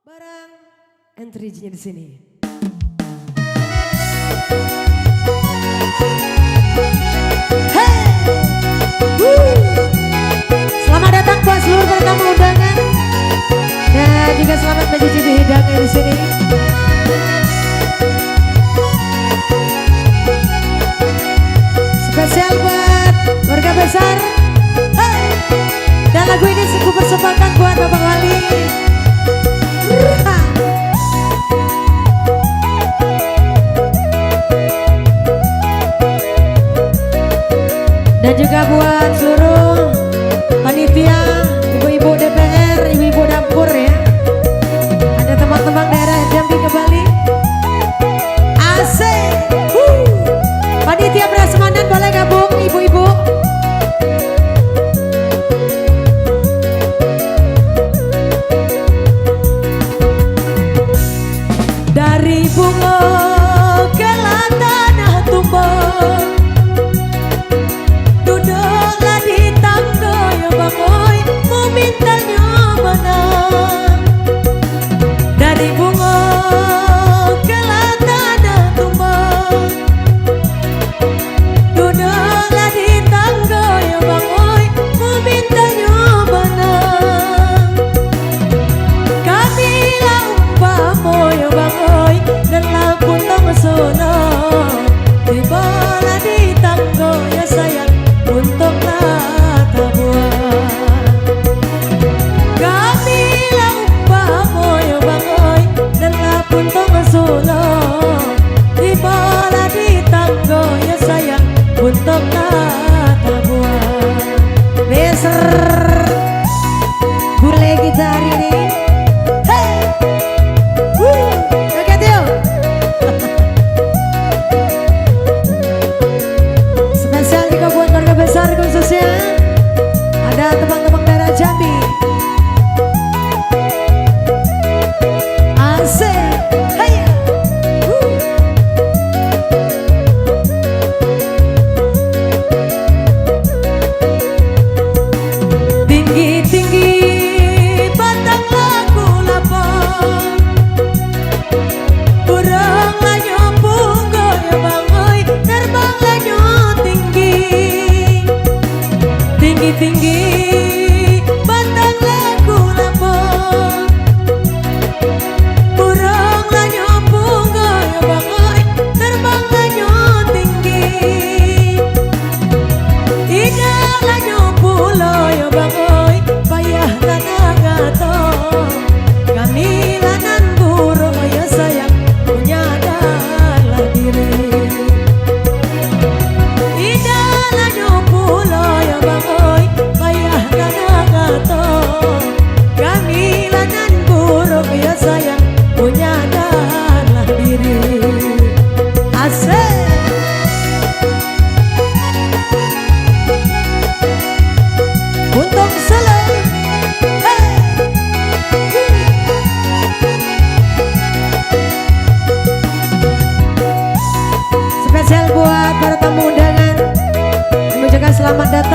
Barang entry-nya di sini. Hey! Selamat datang buat seluruh tamu undangan dan juga selamat mencicipi hidangan di sini. Spesial buat warga besar. Hey! Dan lagu ini aku persembahkan buat Bapak Wali. Dan juga buat seluruh panitia, ibu-ibu DPR, ibu-ibu dapur ya. Ada teman-teman daerah Jambi ke Bali. Asik. Panitia prasmanan boleh gabung ibu-ibu. Dari bunga ke tanah tumbang, duduklah di tangga ya bang oi, mau mintanya mana. Dari bunga ke tanah tumbang, duduklah di tangga ya bang oi, mau mintanya mana. Kamilah umpama ya bang oi, dan lampu tak mesona, tibalah di tangga ya sayang, untuklah tabuan. Kamilah umpama ya bang oi, dan lampu tak mesona, tibalah di tangga ya sayang, untuklah tabuan. Beser bule kita hari ini. Spesial juga buat keluarga besar khususnya ada teman-teman daerah Jambi. Asik. Haya. Tinggi-tinggi batang lagu lapang, burung lanyo punggo ya bang oi, terbang lanyo tinggi. Tinggi-tinggi batang lagu lapang, burung lanyo punggo ya bang oi, terbang lanyo tinggi. Tidak lanyo pulo ya bang oi, payah tanah gato. Kami lanan burung ya sayang, punyadalah diri. Idalah pulo ya bang oi, payah tanah gato. Kami lanan burung ya sayang, punyadalah diri. Asik. Untung selai. Hey! Spesial buat para tamu undangan, kami ucapkan selamat datang.